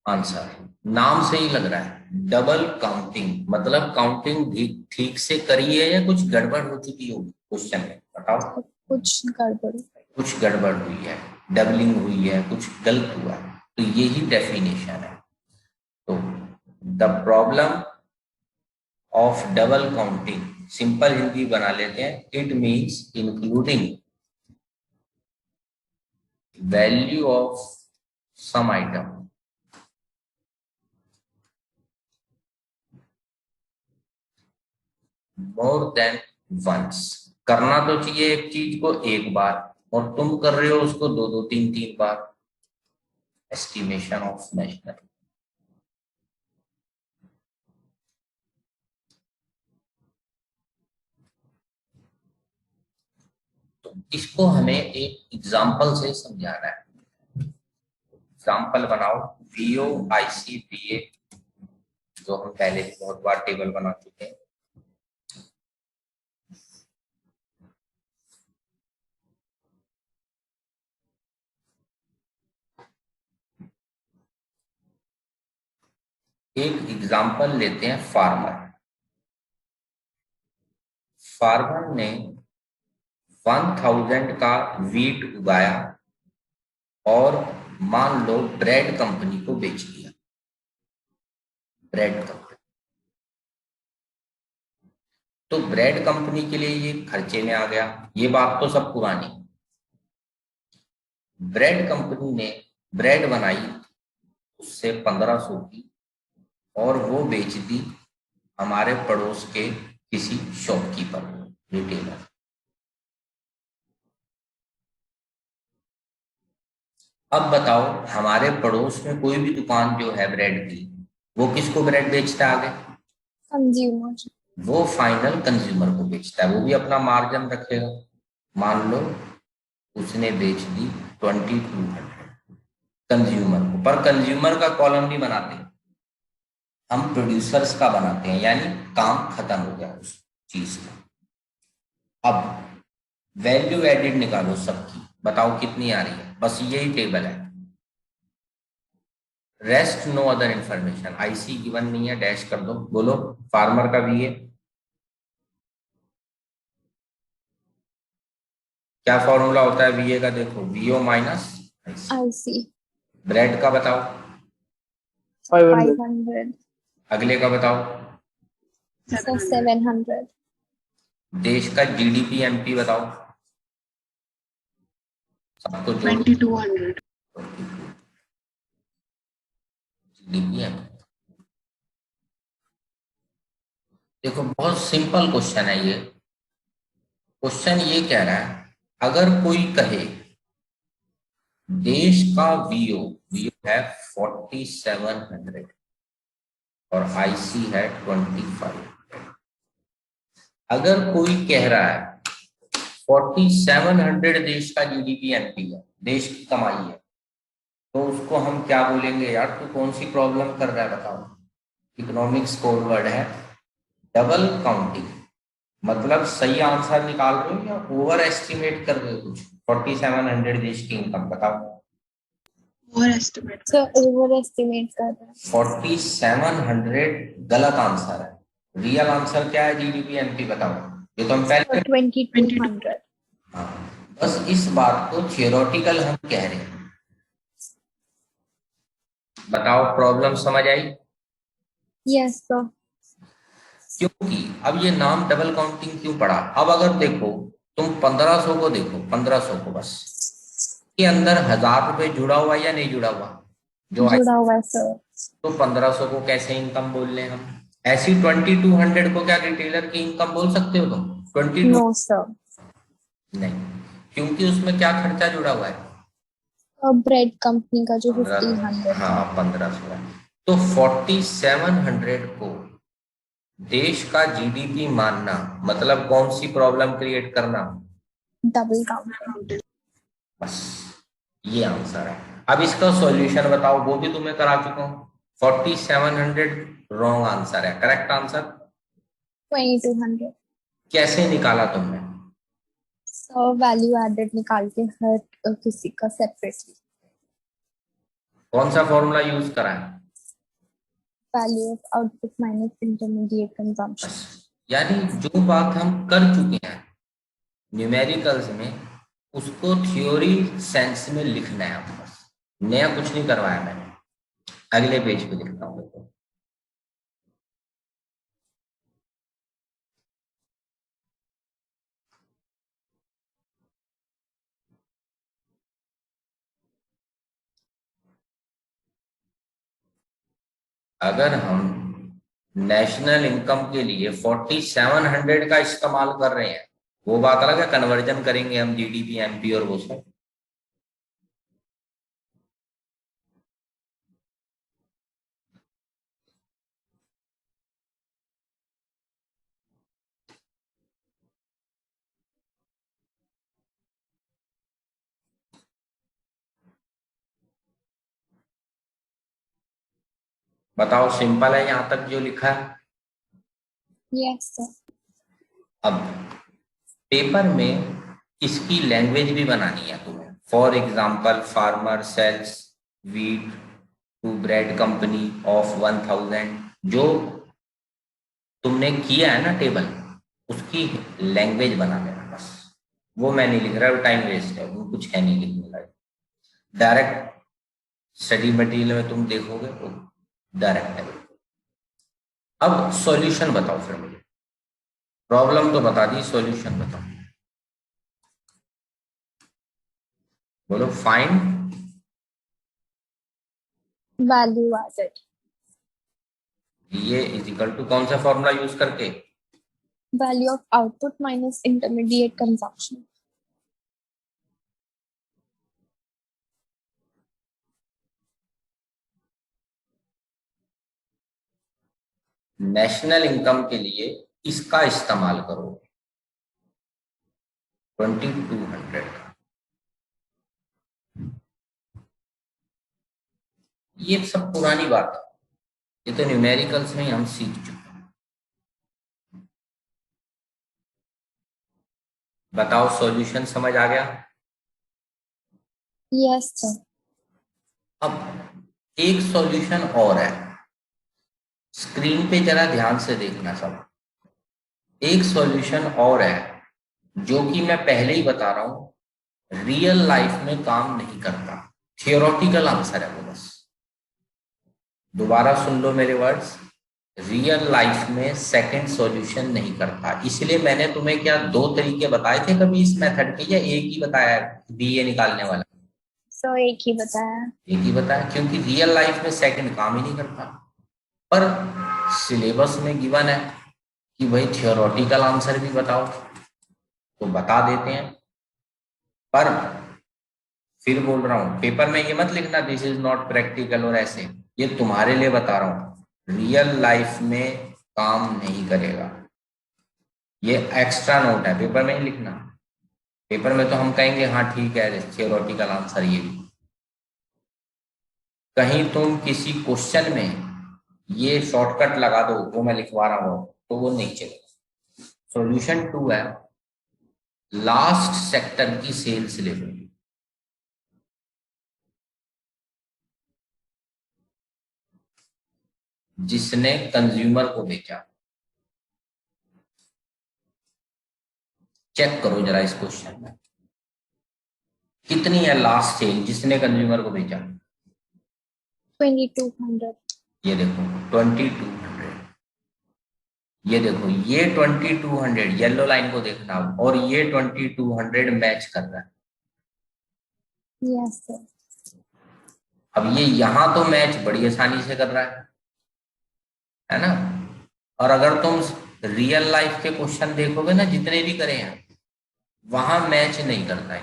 Answer नाम से ही लग रहा है, डबल काउंटिंग, मतलब काउंटिंग ठीक से करी है या कुछ गड़बड़ हो चुकी होगी क्वेश्चन में, बताओ। कुछ गड़बड़, कुछ गड़बड़ हुई है, डबलिंग हुई है, कुछ गलत हुआ है, तो यही डेफिनेशन है। तो the problem of double counting, simple Hindi बना लेते हैं, it means including value of some item more than once. करना तो चाहिए एक चीज को एक बार, और तुम कर रहे हो उसको दो दो तीन तीन बार। एस्टिमेशन ऑफ नेशनल, तो इसको हमें एक एग्जाम्पल से समझाना है। एग्जाम्पल बनाओ, वीओ आईसी बीए, जो हम पहले बहुत बार टेबल बना चुके हैं। एक एग्जाम्पल लेते हैं, फार्मर। फार्मर ने 1000 का वीट उगाया और मान लो ब्रेड कंपनी को बेच दिया। ब्रेड कंपनी, तो ब्रेड कंपनी के लिए ये खर्चे में आ गया, ये बात तो सब पुरानी। ब्रेड कंपनी ने ब्रेड बनाई उससे 1500 की, और वो बेच दी हमारे पड़ोस के किसी शॉपकीपर, रिटेलर। अब बताओ, हमारे पड़ोस में कोई भी दुकान जो है ब्रेड की, वो किसको ब्रेड बेचता है आगे? कंज्यूमर। वो फाइनल कंज्यूमर को बेचता है, वो भी अपना मार्जिन रखेगा। मान लो उसने बेच दी 2200 कंज्यूमर को, पर कंज्यूमर का कॉलम नहीं बनाते, हम प्रोड्यूसर्स का बनाते हैं, यानी काम खत्म हो गया उस चीज का। अब वैल्यू एडिड निकालो सबकी, बताओ कितनी आ रही है, बस यही टेबल है, rest no other information. IC given नहीं है, डैश कर दो। बोलो, फार्मर का वीए क्या फॉर्मूला होता है वीए का? देखो, वीओ माइनस आईसी। ब्रेड का बताओ, 500। अगले का बताओ, 700। देश का जीडीपी एमपी बताओ, सबको जोड़ 2200। GDP MP. देखो, बहुत सिंपल क्वेश्चन है ये। क्वेश्चन ये कह रहा है, अगर कोई कहे देश का वीओ, वीओ है 4700 और आईसी है 25, अगर कोई कह रहा है 4700 देश का जीडीपी एमपी है, देश की कमाई है, तो उसको हम क्या बोलेंगे? यार तू कौन सी प्रॉब्लम कर रहा है, बताओ। इकोनॉमिक्स कोड वर्ड है डबल काउंटिंग, मतलब सही आंसर निकाल रहे हो या ओवर एस्टिमेट कर रहे हो कुछ? 4700 देश की इनकम, बताओ। Over estimate sir over estimate कर रहा है। 4700 गलत आंसर है, रियल आंसर क्या है जीडीपी एमपी, बताओ। ये तो हम पहले 2200। हाँ, बस इस बात को थियोरेटिकल हम कह रहे हैं। बताओ, प्रॉब्लम समझ आई? Yes sir. क्योंकि अब ये नाम डबल काउंटिंग क्यों पड़ा? अब अगर देखो, तुम 1500 को देखो, 1500 को बस, के अंदर 1000 रुपए जुड़ा हुआ या नहीं जुड़ा हुआ? जो जुड़ा हुआ है सर। तो 1500 को कैसे इनकम बोल रहे हैं हम? ऐसी 2200 को क्या रिटेलर की इनकम बोल सकते हो तुम? 22 नो सर। नहीं, क्योंकि उसमें क्या खर्चा जुड़ा हुआ है? ब्रेड कंपनी का जो 15, 1500 था। हाँ 1500 है। तो 4700 को देश का जीडीपी मानना मतलब कौन सी प्रॉब्लम क्रिएट करना? Double counting. बस ये आंसर है। अब इसका सॉल्यूशन बताओ, वो भी तुम्हें करा चुका हूं। 4700 रॉन्ग आंसर है, करेक्ट आंसर 2200। कैसे निकाला तुमने? सर वैल्यू एडेड निकाल के हर किसी का सेपरेटली। कौन सा फॉर्मूला यूज करा है? value of output minus intermediate consumption. यानी जो बात हम कर चुके हैं न्यूमेरिकल्स में उसको थ्योरी सेंस में लिखना है आपको, बस नया कुछ नहीं करवाया मैंने। अगले पेज पे लिखता हूँ देखो। अगर हम नेशनल इनकम के लिए 4700 का इस्तेमाल कर रहे हैं, वो बात अलग है, कन्वर्जन करेंगे हम जीडीपी एमपी और वो सब। बताओ, सिंपल है यहां तक जो लिखा है? Yes, sir. अब पेपर में इसकी लैंग्वेज भी बनानी है तुम्हें। For example, farmer sells wheat to bread company of 1000, जो तुमने किया है ना टेबल, उसकी लैंग्वेज बना देना बस। वो मैं नहीं लिख रहा, वो टाइम वेस्ट है, वो कुछ है नहीं लिखने लायक। डायरेक्ट स्टडी मटेरियल में तुम देखोगे तो डायरेक्ट है। अब सॉल्यूशन बताओ फिर मुझे, प्रॉब्लम तो बता दी, सॉल्यूशन बताओ। बोलो, फाइंड Value added. ये इज इक्वल टू कौन सा फॉर्मूला यूज करके? Value of output minus intermediate consumption. National income के लिए इसका इस्तेमाल करो, 2200 का। ये सब पुरानी बात है, ये तो न्यूमेरिकल्स में हम सीख चुके हैं। बताओ, सॉल्यूशन समझ आ गया? Yes, sir. अब एक सॉल्यूशन और है, स्क्रीन पे जरा ध्यान से देखना सब। एक सॉल्यूशन और है जो कि मैं पहले ही बता रहा हूं, रियल लाइफ में काम नहीं करता, थियोरेटिकल आंसर है वो। बस दोबारा सुन लो मेरे वर्ड्स, रियल लाइफ में सेकंड सॉल्यूशन नहीं करता। इसलिए मैंने तुम्हें क्या दो तरीके बताए थे कभी इस मेथड के, या एक ही बताया बीए निकालने वाला? So एक ही बताया। एक ही बताया, क्योंकि रियल लाइफ में सेकंड काम ही नहीं करता। पर सिलेबस में गिवन है कि भाई थियोरेटिकल आंसर भी बताओ, तो बता देते हैं। पर फिर बोल रहा हूं, पेपर में ये मत लिखना दिस इज नॉट प्रैक्टिकल और ऐसे, ये तुम्हारे लिए बता रहा हूं, रियल लाइफ में काम नहीं करेगा। ये एक्स्ट्रा नोट है, पेपर में ही लिखना। पेपर में तो हम कहेंगे हाँ ठीक है थियोरेटिकल आंसर ये भी। कहीं तुम किसी क्वेश्चन में ये शॉर्टकट लगा दो वो मैं लिखवा रहा हूं, तो वो नहीं चलेगा। सॉल्यूशन 2 है, लास्ट सेक्टर की सेल्स ले लो। जिसने कंज्यूमर को बेचा, चेक करो जरा इस क्वेश्चन में कितनी है लास्ट सेल जिसने कंज्यूमर को बेचा। 2200. ये देखो 2200, ये देखो ये 2200, येलो लाइन को देखना, और ये 2200 मैच कर रहा है। Yes, sir. अब ये यहां तो मैच बड़ी आसानी से कर रहा है ना। और अगर तुम रियल लाइफ के क्वेश्चन देखोगे ना, जितने भी करे हैं वहां मैच नहीं करता है।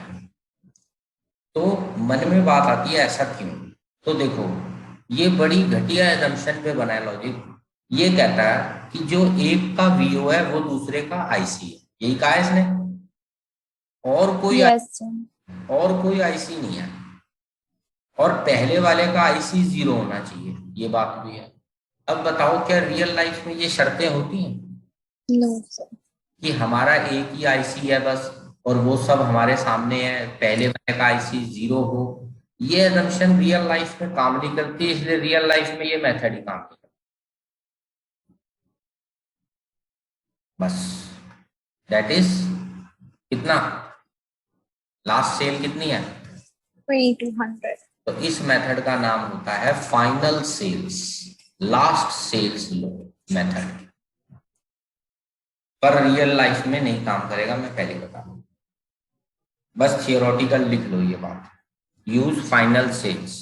तो मन में बात आती है ऐसा क्यों? तो देखो, ये बड़ी घटिया एजम्पशन पे बना है लॉजिक। ये कहता है कि जो एक का वीओ है वो दूसरे का आईसी है, यही कहा है इसने, और कोई Yes, sir. और कोई आईसी नहीं है, और पहले वाले का आईसी 0 होना चाहिए, ये बात भी है। अब बताओ, क्या रियल लाइफ में ये शर्तें होती हैं No, sir. कि हमारा एक ही आईसी है बस, और वो सब हमारे सामने है, पहले वाले का आईसी 0 हो, ये assumption रियल लाइफ में काम नहीं करती, इसलिए रियल लाइफ में ये मेथड ही काम नहीं करता। बस दैट इज कितना, लास्ट सेल कितनी है, 2200. तो इस मेथड का नाम होता है फाइनल सेल्स, लास्ट सेल्स लो मेथड। पर रियल लाइफ में नहीं काम करेगा, मैं पहले बता दूं, बस थियोरेटिकल लिख लो ये बात। यूज फाइनल सेल्स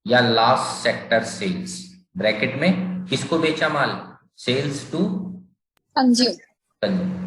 या लास्ट सेक्टर सेल्स, ब्रैकेट में किसको बेचा माल, सेल्स टू Consume. कंज्यूमर।